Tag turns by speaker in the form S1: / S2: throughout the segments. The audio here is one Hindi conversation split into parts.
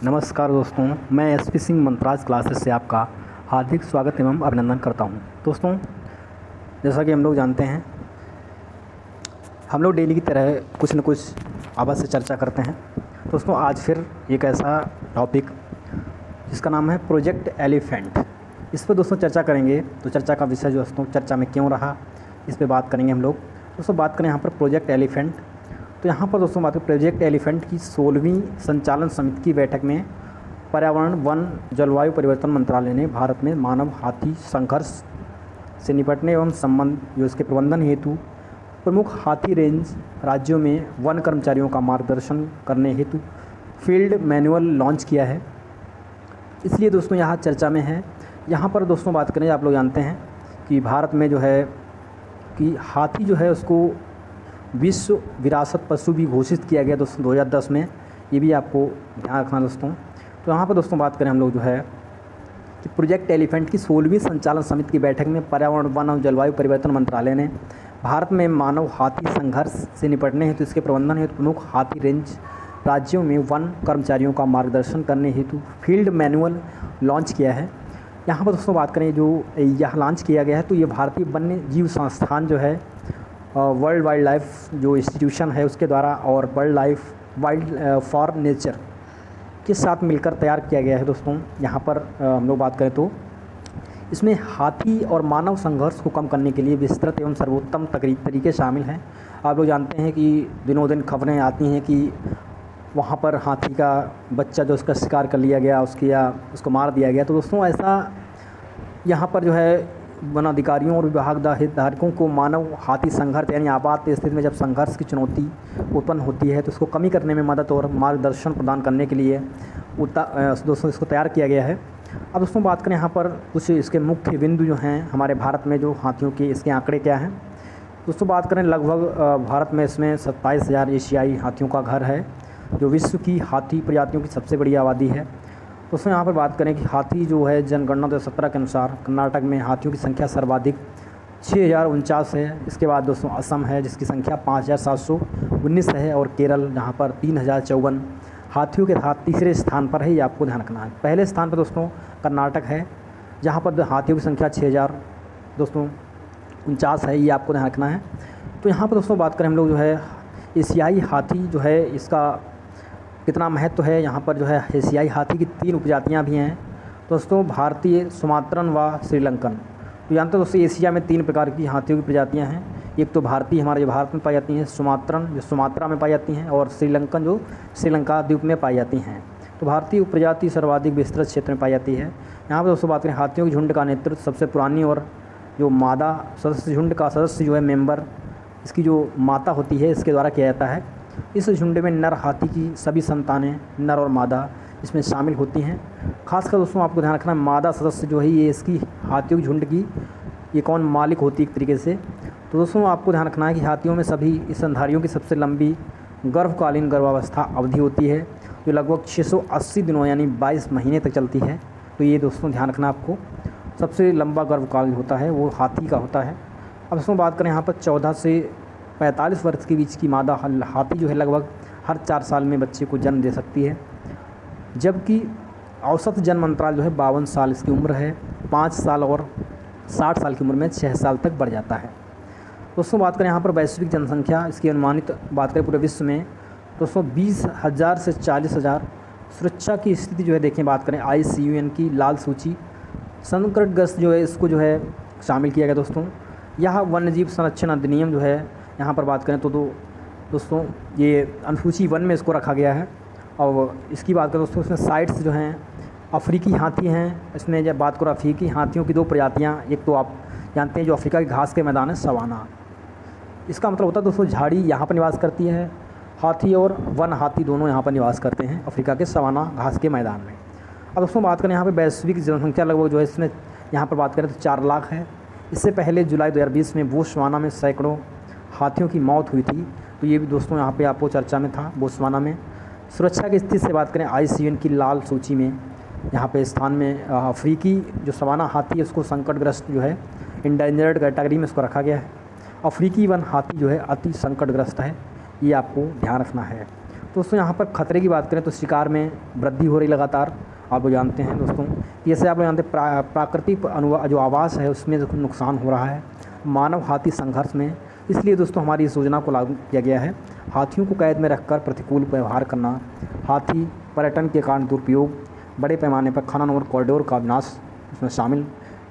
S1: नमस्कार दोस्तों, मैं एसपी सिंह मंत्राज क्लासेस से आपका हार्दिक स्वागत एवं अभिनंदन करता हूं। दोस्तों, जैसा कि हम लोग जानते हैं, हम लोग डेली की तरह कुछ न कुछ आवाज़ से चर्चा करते हैं। दोस्तों, आज फिर एक ऐसा टॉपिक जिसका नाम है प्रोजेक्ट एलिफेंट, इस पर दोस्तों चर्चा करेंगे। तो चर्चा का विषय दोस्तों चर्चा में क्यों रहा, इस पर बात करेंगे हम लोग। दोस्तों, बात करें यहाँ पर प्रोजेक्ट एलिफेंट, तो यहाँ पर दोस्तों बात करें प्रोजेक्ट एलिफेंट की 16वीं संचालन समिति की बैठक में पर्यावरण, वन, जलवायु परिवर्तन मंत्रालय ने भारत में मानव हाथी संघर्ष से निपटने एवं संबंध जो इसके प्रबंधन हेतु प्रमुख हाथी रेंज राज्यों में वन कर्मचारियों का मार्गदर्शन करने हेतु फील्ड मैनुअल लॉन्च किया है। इसलिए दोस्तों यहाँ चर्चा में है। यहाँ पर दोस्तों बात करें, आप लोग जानते हैं कि भारत में जो है कि हाथी जो है उसको विश्व विरासत पशु भी घोषित किया गया दोस्तों 2010 में। ये भी आपको ध्यान रखना दोस्तों। तो यहाँ पर दोस्तों बात करें हम लोग जो है कि प्रोजेक्ट एलिफेंट की 16वीं संचालन समिति की बैठक में पर्यावरण, वन और जलवायु परिवर्तन मंत्रालय ने भारत में मानव हाथी संघर्ष से निपटने हेतु इसके प्रबंधन हेतु प्रमुख हाथी रेंज राज्यों में वन कर्मचारियों का मार्गदर्शन करने हेतु फील्ड मैनुअल लॉन्च किया है। यहाँ पर दोस्तों बात करें जो यह लॉन्च किया गया है, तो ये भारतीय वन्य जीव संस्थान जो है वर्ल्ड वाइल्ड लाइफ जो इंस्टीट्यूशन है उसके द्वारा और वाइल्ड फॉर नेचर के साथ मिलकर तैयार किया गया है। दोस्तों, यहाँ पर हम लोग बात करें तो इसमें हाथी और मानव संघर्ष को कम करने के लिए विस्तृत एवं सर्वोत्तम तरीके शामिल हैं। आप लोग जानते हैं कि दिनों दिन खबरें आती हैं कि वहाँ पर हाथी का बच्चा जो उसका शिकार कर लिया गया, उसको मार दिया गया। तो दोस्तों ऐसा यहाँ पर जो है वन अधिकारियों और विभाग हितधारकों को मानव हाथी संघर्ष यानी आपात स्थिति में जब संघर्ष की चुनौती उत्पन्न होती है तो उसको कमी करने में मदद और मार्गदर्शन प्रदान करने के लिए दोस्तों इसको तैयार किया गया है। अब दोस्तों बात करें यहाँ पर कुछ इसके मुख्य बिंदु जो हैं हमारे भारत में, जो हाथियों के इसके आंकड़े क्या हैं। दोस्तों बात करें, लगभग भारत में इसमें 27,000 एशियाई हाथियों का घर है, जो विश्व की हाथी प्रजातियों की सबसे बड़ी आबादी है। दोस्तों यहाँ पर बात करें कि हाथी जो है जनगणना 2017 के अनुसार कर्नाटक में हाथियों की संख्या सर्वाधिक 6,049 है। इसके बाद दोस्तों असम है जिसकी संख्या 5,719 है, और केरल जहाँ पर 3,054 हाथियों के साथ तीसरे स्थान पर है। ये आपको ध्यान रखना है। पहले स्थान पर दोस्तों कर्नाटक है जहाँ पर हाथियों की संख्या 6,049 है। ये आपको ध्यान रखना है। तो यहाँ पर दोस्तों बात करें हम लोग जो है एशियाई हाथी जो है इसका कितना महत्व है। यहाँ पर जो है एशियाई हाथी की 3 उपजातियाँ भी हैं दोस्तों, भारतीय, सुमात्रन व श्रीलंकन। तो जानते हो दोस्तों एशिया में 3 प्रकार की हाथियों की प्रजातियाँ हैं। एक तो भारतीय हमारे जो भारत में पाई जाती हैं, सुमात्रन जो सुमात्रा में पाई जाती हैं, और श्रीलंकन जो श्रीलंका द्वीप में पाई जाती हैं। तो भारतीय प्रजाति सर्वाधिक विस्तृत क्षेत्र में पाई जाती है। यहाँ पर दोस्तों बात करें हाथियों के झुंड का नेतृत्व सबसे पुरानी और जो मादा सदस्य झुंड का सदस्य जो है मेंबर, इसकी जो माता होती है इसके द्वारा किया जाता है। इस झुंड में नर हाथी की सभी संतानें, नर और मादा, इसमें शामिल होती हैं। खासकर दोस्तों आपको ध्यान रखना है, मादा सदस्य जो है ये इसकी हाथियों के झुंड की ये कौन मालिक होती है एक तरीके से। तो दोस्तों आपको ध्यान रखना है कि हाथियों में सभी स्तनधारियों की सबसे लंबी गर्भकालीन गर्भावस्था अवधि होती है, जो लगभग 680 दिनों यानी 22 महीने तक चलती है। तो ये दोस्तों ध्यान रखना आपको, सबसे लंबा गर्भकाल होता है वो हाथी का होता है। अब दोस्तों बात करें यहाँ पर 14 से 45 वर्ष के बीच की मादा हाथी जो है लगभग हर 4 साल में बच्चे को जन्म दे सकती है, जबकि औसत जन्म अंतराल जो है 52 साल इसकी उम्र है। 5 साल और 60 साल की उम्र में 6 साल तक बढ़ जाता है। दोस्तों बात करें यहाँ पर वैश्विक जनसंख्या, इसकी अनुमानित बात करें पूरे विश्व में दोस्तों 20,000 से 40,000। सुरक्षा की स्थिति जो है देखें, बात करें IUCN की लाल सूची, संकटग्रस्त जो है इसको जो है शामिल किया गया दोस्तों। यह वन्यजीव संरक्षण अधिनियम जो है यहाँ पर बात करें तो दोस्तों ये अनुसूची 1 में इसको रखा गया है। और इसकी बात करें दोस्तों इसमें साइट्स जो हैं अफ्रीकी हाथी हैं। इसमें जब बात करो अफ्रीकी हाथियों की 2 प्रजातियाँ, एक तो आप जानते हैं जो अफ्रीका के घास के मैदान है सवाना, इसका मतलब होता है दोस्तों झाड़ी यहाँ पर निवास करती है। हाथी और वन हाथी दोनों यहाँ पर निवास करते हैं अफ्रीका के सवाना घास के मैदान में। अब दोस्तों बात करें यहाँ पर वैश्विक जनसंख्या लगभग जो है इसमें यहाँ पर बात करें तो 4 लाख है। इससे पहले जुलाई 2020 में बोत्सवाना में सैकड़ों हाथियों की मौत हुई थी। तो ये भी दोस्तों यहाँ पे आपको चर्चा में था बोत्सवाना में। सुरक्षा की स्थिति से बात करें IUCN की लाल सूची में यहाँ पे स्थान में अफ्रीकी जो सवाना हाथी है उसको संकटग्रस्त जो है इंडेंजर्ड कैटेगरी में इसको रखा गया है। अफ्रीकी वन हाथी जो है अति संकटग्रस्त है, ये आपको ध्यान रखना है। दोस्तों यहाँ पर खतरे की बात करें तो शिकार में वृद्धि हो रही लगातार, आप लोग जानते हैं दोस्तों। जैसे आप लोग जानते हैं प्राकृतिक जो आवास है उसमें नुकसान हो रहा है मानव हाथी संघर्ष में। इसलिए दोस्तों हमारी इस योजना को लागू किया गया है। हाथियों को कैद में रखकर प्रतिकूल व्यवहार करना, हाथी पर्यटन के कारण दुरुपयोग, बड़े पैमाने पर खनन और कॉरिडोर का विनाश इसमें शामिल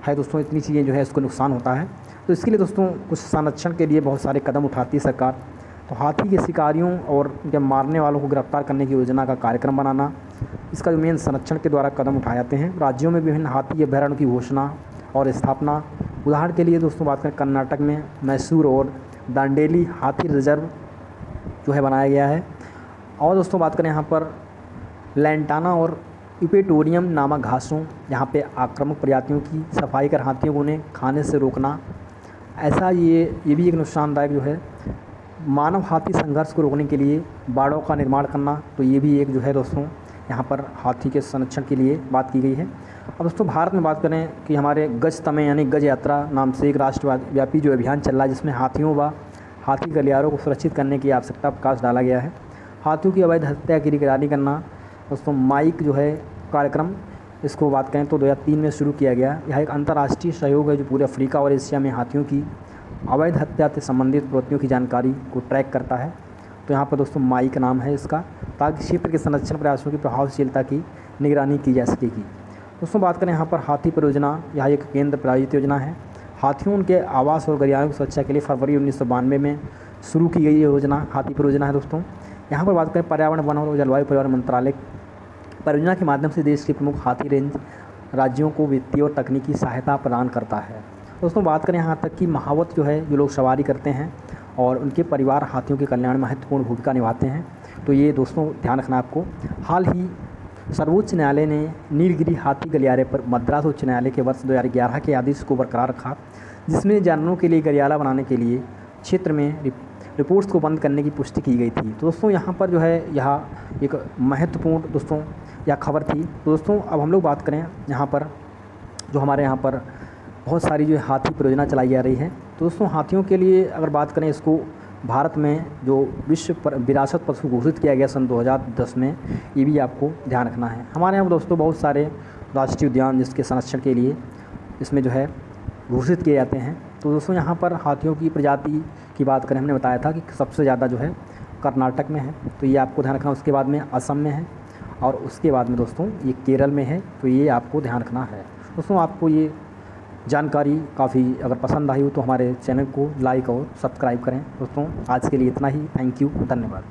S1: है दोस्तों। इतनी चीज़ें जो है इसको नुकसान होता है, तो इसके लिए दोस्तों कुछ संरक्षण के लिए बहुत सारे कदम उठाती है सरकार। तो हाथी के शिकारियों और उनके मारने वालों को गिरफ्तार करने की योजना का कार्यक्रम बनाना, इसका जो मेन संरक्षण के द्वारा कदम उठाए जाते हैं। राज्यों में विभिन्न हाथी अभयारण्य की घोषणा और स्थापना, उदाहरण के लिए दोस्तों बात करें कर्नाटक में मैसूर और दांडेली हाथी रिजर्व जो है बनाया गया है। और दोस्तों बात करें यहाँ पर लैंटाना और इपेटोरियम नामक घासों, यहाँ पे आक्रामक प्रजातियों की सफाई कर हाथियों को उन्हें खाने से रोकना, ऐसा ये भी एक नुकसानदायक जो है। मानव हाथी संघर्ष को रोकने के लिए बाड़ों का निर्माण करना, तो ये भी एक जो है दोस्तों यहाँ पर हाथी के संरक्षण के लिए बात की गई है। अब दोस्तों भारत में बात करें कि हमारे गज तमें यानी गज यात्रा नाम से एक राष्ट्रव्यापी जो अभियान चल रहा है, जिसमें हाथियों व हाथी गलियारों को सुरक्षित करने की आवश्यकता पर प्रकाश डाला गया है। हाथियों की अवैध हत्या की निगरानी करना दोस्तों माइक जो है कार्यक्रम, इसको बात करें तो 2003 में शुरू किया गया। यह एक अंतर्राष्ट्रीय सहयोग है जो पूरे अफ्रीका और एशिया में हाथियों की अवैध हत्या से संबंधित प्रवृत्तियों की जानकारी को ट्रैक करता है। तो यहाँ पर दोस्तों माइक नाम है इसका, ताकि क्षेत्र के संरक्षण प्रयासों की प्रभावशीलता की निगरानी की जा सकेगी। दोस्तों बात करें यहाँ पर हाथी परियोजना, यह एक केंद्र प्रायोजित योजना है। हाथियों उनके आवास और गलियारों की सुरक्षा के लिए फरवरी 1992 में शुरू की गई योजना हाथी परियोजना है दोस्तों। यहाँ पर बात करें पर्यावरण, वन और जलवायु परिवर्तन मंत्रालय परियोजना के माध्यम से देश के प्रमुख हाथी रेंज राज्यों को वित्तीय और तकनीकी सहायता प्रदान करता है। दोस्तों बात करें यहाँ तक कि महावत जो है जो लोग सवारी करते हैं और उनके परिवार हाथियों के कल्याण में महत्वपूर्ण भूमिका निभाते हैं, तो ये दोस्तों ध्यान रखना आपको। हाल ही सर्वोच्च न्यायालय ने नीलगिरी हाथी गलियारे पर मद्रास उच्च न्यायालय के वर्ष 2011 के आदेश को बरकरार रखा, जिसमें जानवरों के लिए गलियारा बनाने के लिए क्षेत्र में रिपोर्ट्स को बंद करने की पुष्टि की गई थी। तो दोस्तों यहाँ पर जो है यह एक महत्वपूर्ण दोस्तों यह खबर थी। तो दोस्तों अब हम लोग बात करें यहाँ पर जो हमारे यहाँ पर बहुत सारी जो हाथी परियोजना चलाई जा रही है। तो दोस्तों हाथियों के लिए अगर बात करें, इसको भारत में जो विश्व पर विरासत पशु घोषित किया गया सन 2010 में, ये भी आपको ध्यान रखना है। हमारे यहाँ दोस्तों बहुत सारे राष्ट्रीय उद्यान जिसके संरक्षण के लिए इसमें जो है घोषित किए जाते हैं। तो दोस्तों यहाँ पर हाथियों की प्रजाति की बात करें, हमने बताया था कि सबसे ज़्यादा जो है कर्नाटक में है, तो ये आपको ध्यान रखना। उसके बाद में असम में है और उसके बाद में दोस्तों ये केरल में है, तो ये आपको ध्यान रखना है। दोस्तों आपको ये जानकारी काफ़ी अगर पसंद आई हो तो हमारे चैनल को लाइक और सब्सक्राइब करें। दोस्तों आज के लिए इतना ही। थैंक यू, धन्यवाद।